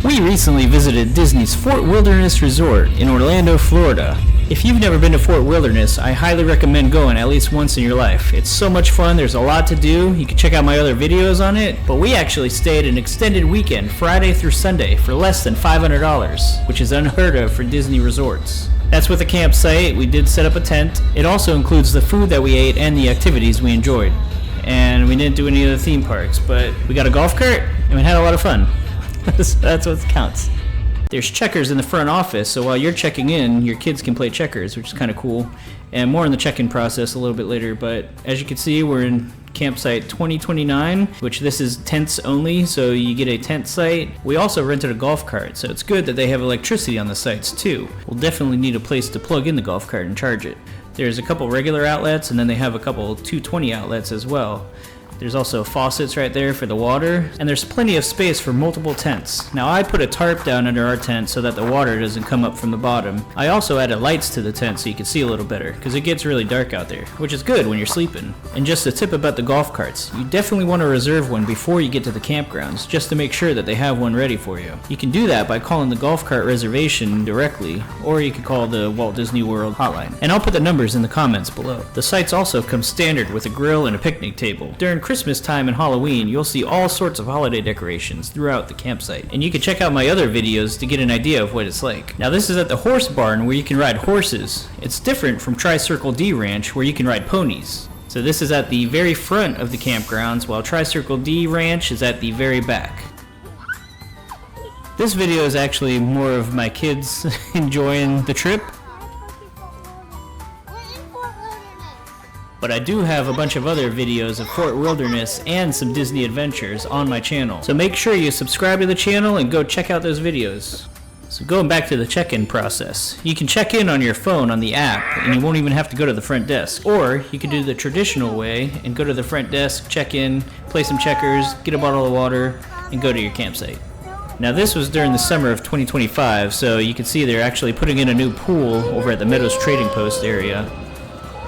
We recently visited Disney's Fort Wilderness Resort in Orlando, Florida. If you've never been to Fort Wilderness, I highly recommend going at least once in your life. It's so much fun, there's a lot to do. You can check out my other videos on it, but we actually stayed an extended weekend, Friday through Sunday, for less than $500, which is unheard of for Disney resorts. That's with a campsite. We did set up a tent. It also includes the food that we ate and the activities we enjoyed. And we didn't do any of the theme parks, but we got a golf cart and we had a lot of fun. So that's what counts. There's checkers in the front office, so while you're checking in, your kids can play checkers, which is kind of cool. And more in the check-in process a little bit later, but as you can see, we're in campsite 2029, which this is tents only, so you get a tent site. We also rented a golf cart, so it's good that they have electricity on the sites too. We'll definitely need a place to plug in the golf cart and charge it. There's a couple regular outlets, and then they have a couple 220 outlets as well. There's also faucets right there for the water, and there's plenty of space for multiple tents. Now I put a tarp down under our tent so that the water doesn't come up from the bottom. I also added lights to the tent so you can see a little better, because it gets really dark out there, which is good when you're sleeping. And just a tip about the golf carts, you definitely want to reserve one before you get to the campgrounds, just to make sure that they have one ready for you. You can do that by calling the golf cart reservation directly, or you can call the Walt Disney World hotline. And I'll put the numbers in the comments below. The sites also come standard with a grill and a picnic table. During Christmas time and Halloween, you'll see all sorts of holiday decorations throughout the campsite. And you can check out my other videos to get an idea of what it's like. Now this is at the horse barn where you can ride horses. It's different from Tri-Circle D Ranch where you can ride ponies. So this is at the very front of the campgrounds, while Tri-Circle D Ranch is at the very back. This video is actually more of my kids enjoying the trip. But I do have a bunch of other videos of Fort Wilderness and some Disney adventures on my channel. So make sure you subscribe to the channel and go check out those videos. So going back to the check-in process, you can check in on your phone on the app and you won't even have to go to the front desk. Or you can do the traditional way and go to the front desk, check in, play some checkers, get a bottle of water, and go to your campsite. Now this was during the summer of 2025, so you can see they're actually putting in a new pool over at the Meadows Trading Post area.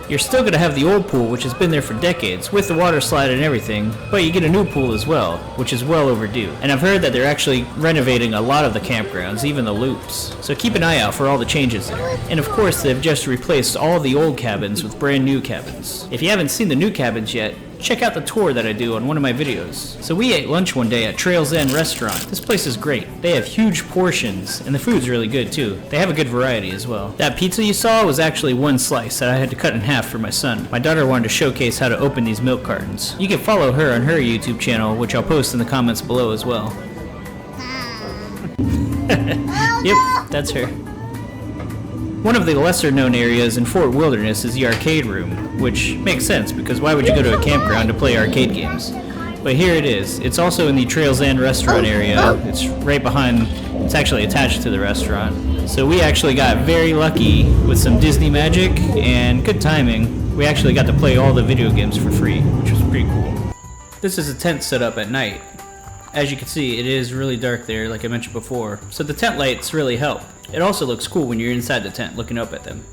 You're still going to have the old pool, which has been there for decades, with the water slide and everything, but you get a new pool as well, which is well overdue. And I've heard that they're actually renovating a lot of the campgrounds, even the loops. So keep an eye out for all the changes there. And of course, they've just replaced all the old cabins with brand new cabins. If you haven't seen the new cabins yet, check out the tour that I do on one of my videos. So we ate lunch one day at Trail's End Restaurant. This place is great. They have huge portions, and the food's really good too. They have a good variety as well. That pizza you saw was actually one slice that I had to cut in half for my son. My daughter wanted to showcase how to open these milk cartons. You can follow her on her YouTube channel, which I'll post in the comments below as well. Yep, that's her. One of the lesser known areas in Fort Wilderness is the arcade room, which makes sense because why would you go to a campground to play arcade games? But here it is. It's also in the Trail's End restaurant area. It's right behind, it's actually attached to the restaurant. So we actually got very lucky with some Disney magic and good timing. We actually got to play all the video games for free, which was pretty cool. This is a tent set up at night. As you can see, it is really dark there, like I mentioned before, so the tent lights really help. It also looks cool when you're inside the tent looking up at them.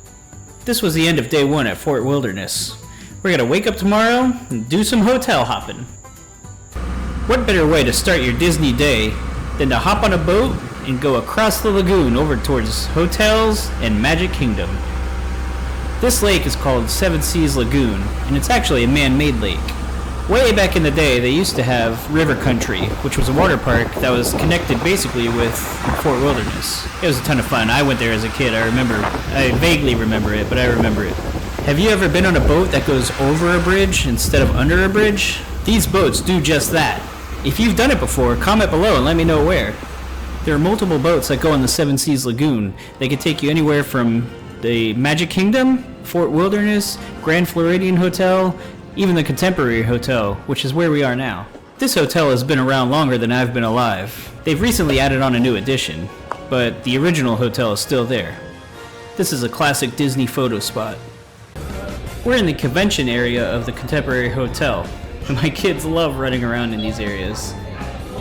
This was the end of day one at Fort Wilderness. We're gonna wake up tomorrow and do some hotel hopping. What better way to start your Disney day than to hop on a boat and go across the lagoon over towards hotels and Magic Kingdom. This lake is called Seven Seas Lagoon, and it's actually a man-made lake. Way back in the day, they used to have River Country, which was a water park that was connected basically with Fort Wilderness. It was a ton of fun. I went there as a kid. I vaguely remember it, but I remember it. Have you ever been on a boat that goes over a bridge instead of under a bridge? These boats do just that. If you've done it before, comment below and let me know where. There are multiple boats that go on the Seven Seas Lagoon. They can take you anywhere from the Magic Kingdom, Fort Wilderness, Grand Floridian Hotel, even the Contemporary Hotel, which is where we are now. This hotel has been around longer than I've been alive. They've recently added on a new addition, but the original hotel is still there. This is a classic Disney photo spot. We're in the convention area of the Contemporary Hotel, and my kids love running around in these areas.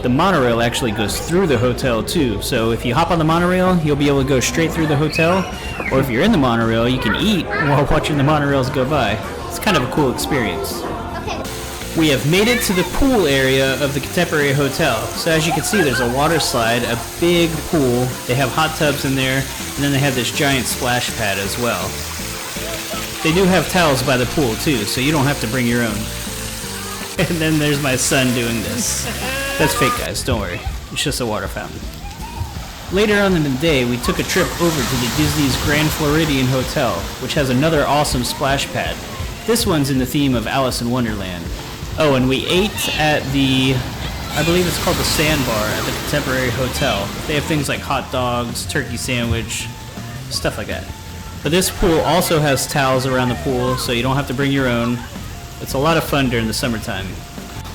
The monorail actually goes through the hotel too, so if you hop on the monorail, you'll be able to go straight through the hotel, or if you're in the monorail, you can eat while watching the monorails go by. It's kind of a cool experience. Okay. We have made it to the pool area of the Contemporary Hotel. So as you can see, there's a water slide, a big pool. They have hot tubs in there, and then they have this giant splash pad as well. They do have towels by the pool too, so you don't have to bring your own. And then there's my son doing this. That's fake, guys, don't worry. It's just a water fountain. Later on in the day, we took a trip over to the Disney's Grand Floridian Hotel, which has another awesome splash pad. This one's in the theme of Alice in Wonderland. Oh, and we ate at the, I believe it's called the Sandbar at the Contemporary Hotel. They have things like hot dogs, turkey sandwich, stuff like that. But this pool also has towels around the pool, so you don't have to bring your own. It's a lot of fun during the summertime.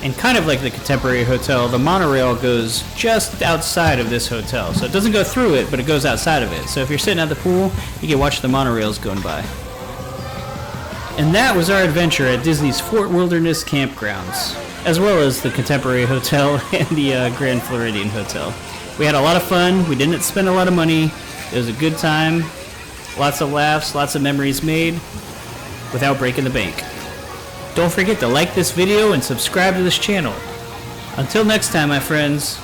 And kind of like the Contemporary Hotel, the monorail goes just outside of this hotel. So it doesn't go through it, but it goes outside of it. So if you're sitting at the pool, you can watch the monorails going by. And that was our adventure at Disney's Fort Wilderness campgrounds, as well as the Contemporary Hotel and the Grand Floridian Hotel. We had a lot of fun. We didn't spend a lot of money. It was a good time. Lots of laughs, lots of memories made without breaking the bank. Don't forget to like this video and subscribe to this channel. Until next time, my friends,